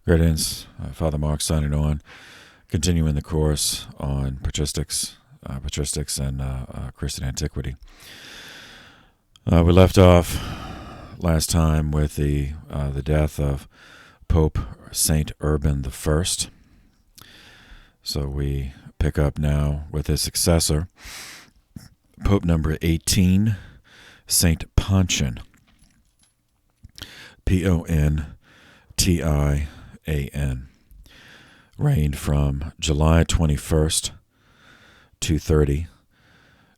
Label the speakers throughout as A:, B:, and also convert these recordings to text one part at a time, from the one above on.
A: Greetings, Father Mark signing on, continuing the course on patristics and Christian antiquity. We left off last time with the death of Pope Saint Urban I. So we pick up now with his successor, Pope number 18, Saint Pontian, Pontian, reigned from July 21st, 230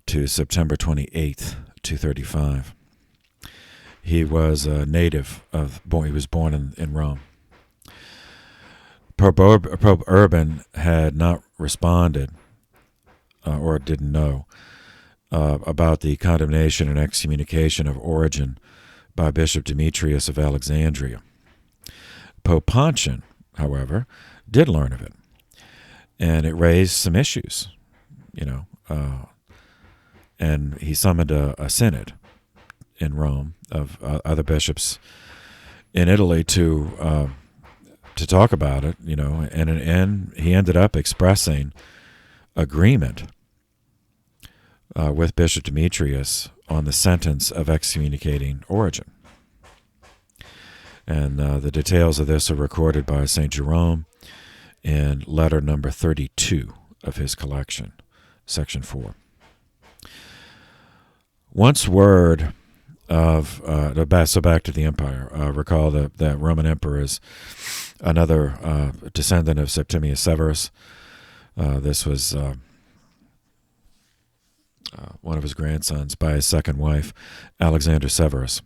A: to September 28th, 235. He was a native he was born in Rome. Pope Urban had not responded or didn't know about the condemnation and excommunication of Origen by Bishop Demetrius of Alexandria. Pope Pontian, however, did learn of it, and it raised some issues, and he summoned a synod in Rome of other bishops in Italy to talk about it, and he ended up expressing agreement with Bishop Demetrius on the sentence of excommunicating Origen. And the details of this are recorded by St. Jerome in letter number 32 of his collection, section 4. Once word of, so back to the empire, recall that Roman emperor is another descendant of Septimius Severus. This was one of his grandsons by his second wife, Alexander Severus.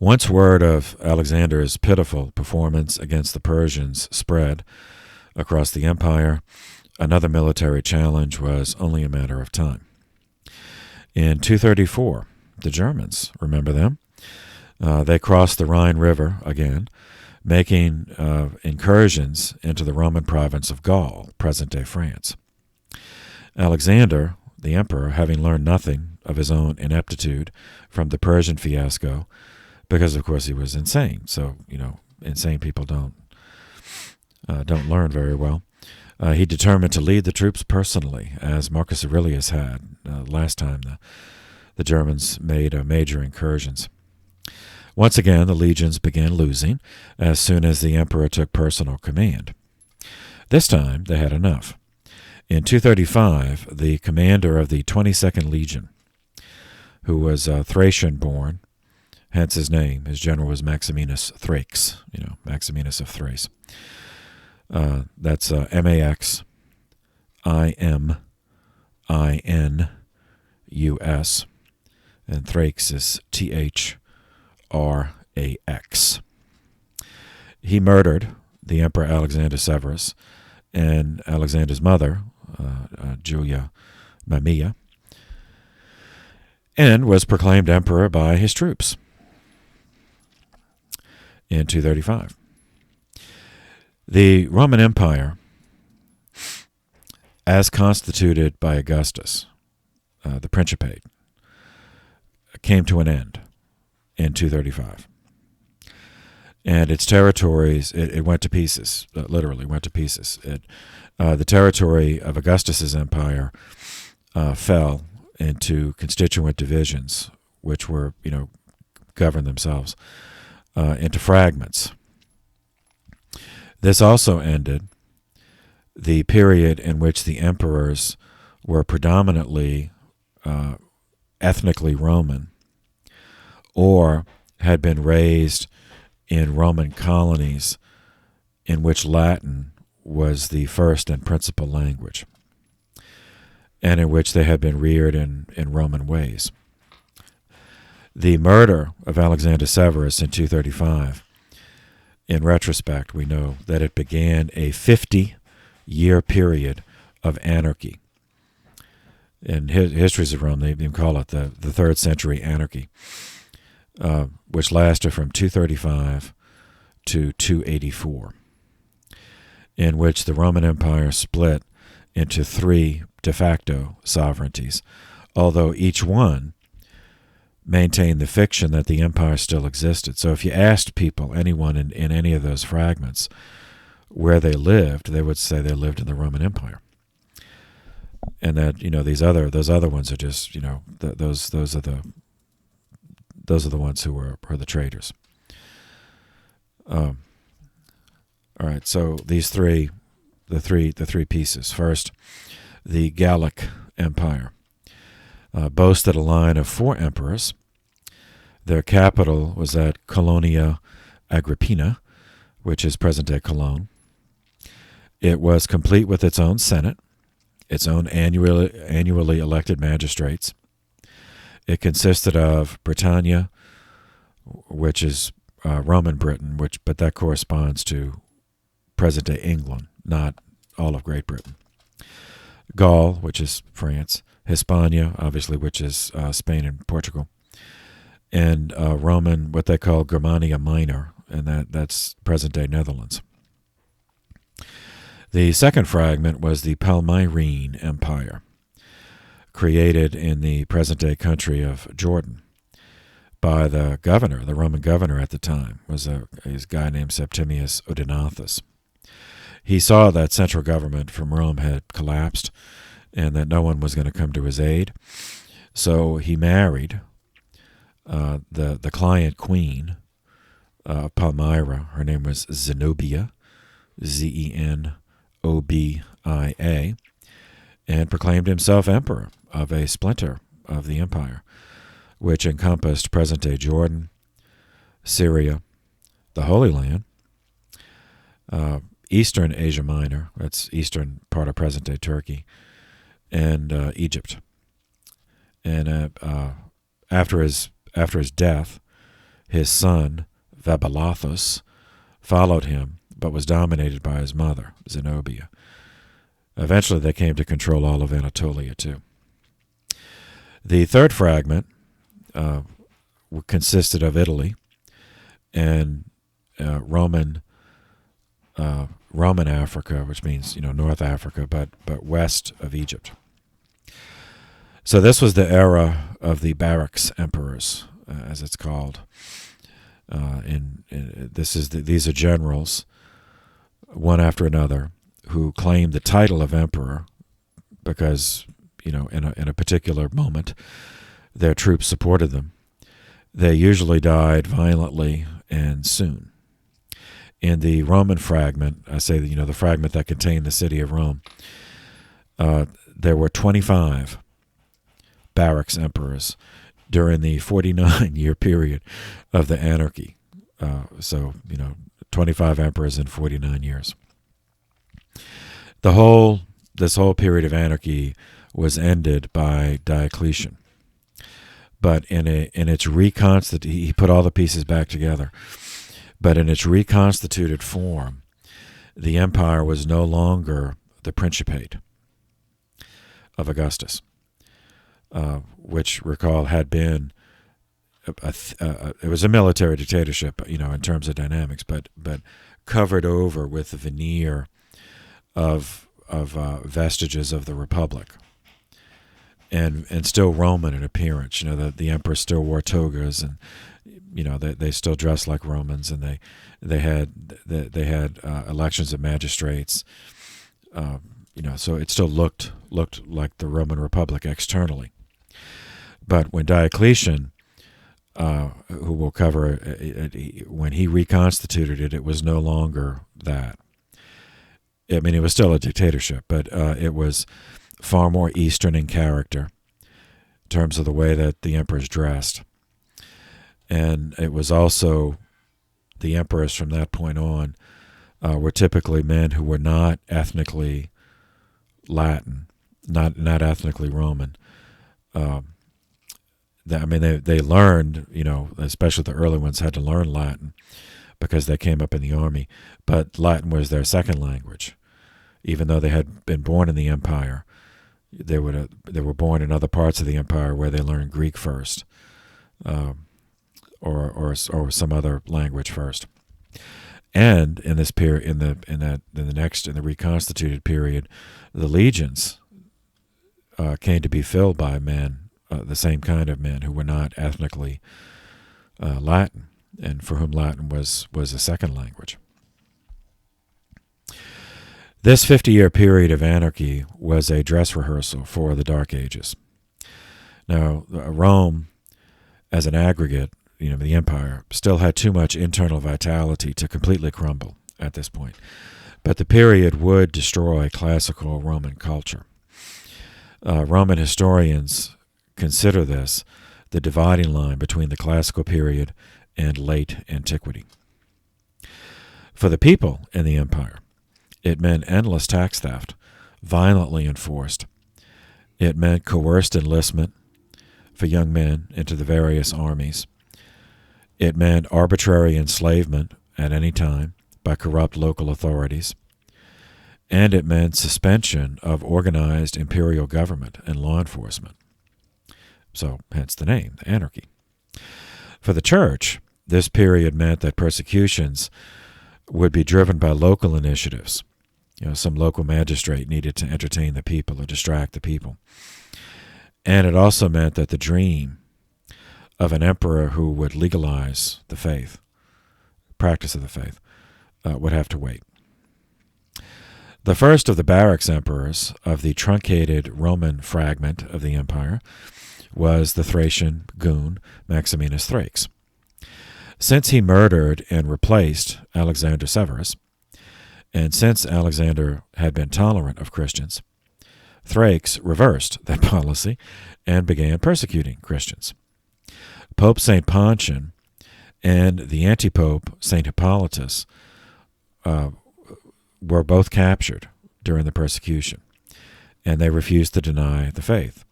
A: Once word of Alexander's pitiful performance against the Persians spread across the empire, another military challenge was only a matter of time. In 234, the Germans, remember them? They crossed the Rhine River again, making incursions into the Roman province of Gaul, present-day France. Alexander, the emperor, having learned nothing of his own ineptitude from the Persian fiasco, because of course he was insane. So insane people don't learn very well. He determined to lead the troops personally, as Marcus Aurelius had last time the Germans made major incursions. Once again, the legions began losing as soon as the emperor took personal command. This time they had enough. In 235, the commander of the 22nd Legion, who was Thracian-born, hence his name. His general was Maximinus Thrax, Maximinus of Thrace. That's Maximinus, and Thrax is Thrax. He murdered the Emperor Alexander Severus and Alexander's mother, Julia Mamaea, and was proclaimed emperor by his troops in 235. The Roman Empire, as constituted by Augustus, the Principate, came to an end in 235. And its territories, it went to pieces, literally went to pieces. The territory of Augustus's empire fell into constituent divisions, which were, governed themselves, into fragments. This also ended the period in which the emperors were predominantly ethnically Roman or had been raised in Roman colonies in which Latin was the first and principal language, and in which they had been reared in Roman ways. The murder of Alexander Severus in 235, in retrospect, we know that it began a 50-year period of anarchy. In histories of Rome, they even call it the 3rd century anarchy, which lasted from 235 to 284, in which the Roman Empire split into 3 de facto sovereignties, although each one maintain the fiction that the empire still existed. So if you asked people, anyone in any of those fragments, where they lived, they would say they lived in the Roman Empire. And that, those other ones are just, those are the ones who are the traitors. All right, so the three pieces. First, the Gallic Empire boasted a line of 4 emperors. Their capital was at Colonia Agrippina, which is present-day Cologne. It was complete with its own senate, its own annually elected magistrates. It consisted of Britannia, which is Roman Britain, but that corresponds to present-day England, not all of Great Britain. Gaul, which is France. Hispania, obviously, which is Spain and Portugal. And Roman, what they call Germania Minor, and that's present-day Netherlands. The second fragment was the Palmyrene Empire, created in the present-day country of Jordan by the Roman governor at the time, was a guy named Septimius Odenathus. He saw that central government from Rome had collapsed and that no one was going to come to his aid. So he married the client queen of Palmyra. Her name was Zenobia, Zenobia, and proclaimed himself emperor of a splinter of the empire, which encompassed present-day Jordan, Syria, the Holy Land, Eastern Asia Minor, that's eastern part of present-day Turkey, and Egypt. And after his death, his son, Vaballathus, followed him, but was dominated by his mother, Zenobia. Eventually, they came to control all of Anatolia, too. The third fragment consisted of Italy and Roman Africa, which means North Africa, but west of Egypt. So this was the era of the barracks emperors, as it's called. These are generals, one after another, who claimed the title of emperor because in a particular moment their troops supported them. They usually died violently and soon. In the Roman fragment, I say that, the fragment that contained the city of Rome, there were 25 barracks emperors during the 49-year period of the anarchy. 25 emperors in 49 years. This whole period of anarchy was ended by Diocletian. But in its he put all the pieces back together. But in its reconstituted form, the empire was no longer the Principate of Augustus, which, recall, had been it was a military dictatorship, in terms of dynamics, but covered over with the veneer of vestiges of the Republic, and still Roman in appearance. The emperor still wore togas, and they still dressed like Romans, and they had elections of magistrates. So it still looked like the Roman Republic externally. But when Diocletian, who we'll cover, when he reconstituted it, it was no longer that. I mean, it was still a dictatorship, but it was far more Eastern in character in terms of the way that the emperors dressed. And it was also, the emperors from that point on were typically men who were not ethnically Latin, not ethnically Roman. They learned, especially the early ones had to learn Latin because they came up in the army, but Latin was their second language. Even though they had been born in the empire, they were born in other parts of the empire where they learned Greek first, or some other language first. And in this period, in the reconstituted period, the legions came to be filled by men the same kind of men who were not ethnically Latin, and for whom Latin was a second language. This 50-year period of anarchy was a dress rehearsal for the Dark Ages. Now, Rome, as an aggregate, the empire, still had too much internal vitality to completely crumble at this point. But the period would destroy classical Roman culture. Roman historians consider this the dividing line between the classical period and late antiquity. For the people in the empire, it meant endless tax theft, violently enforced. It meant coerced enlistment for young men into the various armies. It meant arbitrary enslavement at any time by corrupt local authorities. And it meant suspension of organized imperial government and law enforcement. So, hence the name, anarchy. For the church, this period meant that persecutions would be driven by local initiatives. Some local magistrate needed to entertain the people or distract the people. And it also meant that the dream of an emperor who would legalize the faith, practice of the faith, would have to wait. The first of the barracks emperors of the truncated Roman fragment of the empire was the Thracian goon Maximinus Thrax. Since he murdered and replaced Alexander Severus, and since Alexander had been tolerant of Christians, Thrax reversed that policy and began persecuting Christians. Pope St. Pontian and the anti-pope St. Hippolytus were both captured during the persecution, and they refused to deny the faith.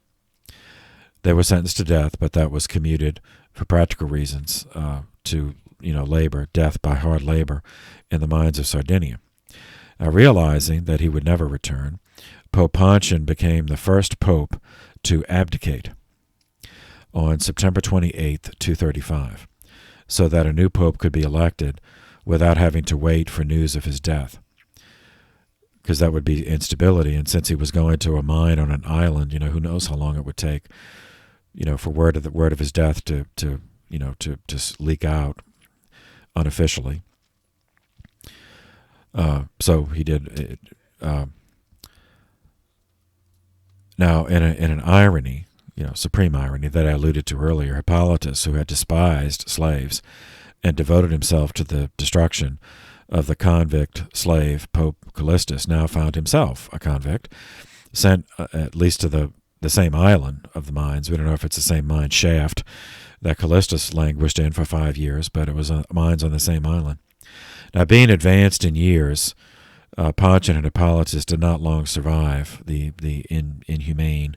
A: They were sentenced to death, but that was commuted for practical reasons to labor, death by hard labor in the mines of Sardinia. Realizing that he would never return, Pope Pontian became the first pope to abdicate on September 28, 235, so that a new pope could be elected without having to wait for news of his death, because that would be instability. And since he was going to a mine on an island, who knows how long it would take, for word of his death to leak out unofficially. So he did it. Now, in an irony, supreme irony that I alluded to earlier, Hippolytus, who had despised slaves and devoted himself to the destruction of the convict slave Pope Callistus, now found himself a convict, sent at least to the same island of the mines. We don't know if it's the same mine shaft that Callistus languished in for 5 years, but it was mines on the same island. Now, being advanced in years, Pontian and Hippolytus did not long survive the inhumane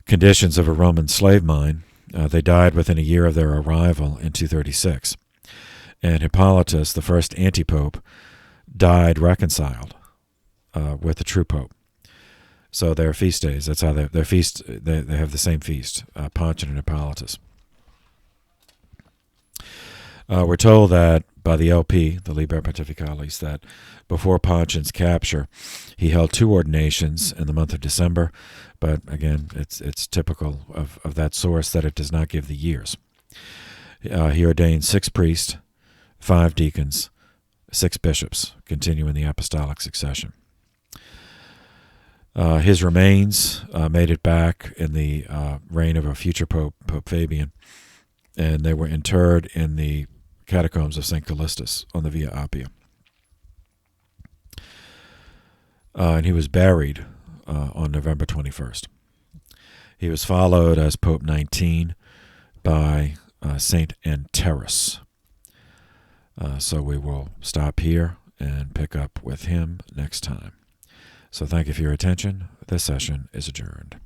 A: conditions of a Roman slave mine. They died within a year of their arrival in 236. And Hippolytus, the first anti-pope, died reconciled with the true pope. So their feast days, that's how their feast, they have the same feast, Pontian and Hippolytus. We're told that by the LP, the Liber Pontificalis, that before Pontian's capture, he held 2 ordinations in the month of December, but again, it's typical of that source that it does not give the years. He ordained 6 priests, 5 deacons, 6 bishops, continuing the apostolic succession. His remains made it back in the reign of a future pope, Pope Fabian, and they were interred in the catacombs of St. Callistus on the Via Appia. And he was buried on November 21st. He was followed as Pope 19 by St. Anterus. So we will stop here and pick up with him next time. So thank you for your attention. This session is adjourned.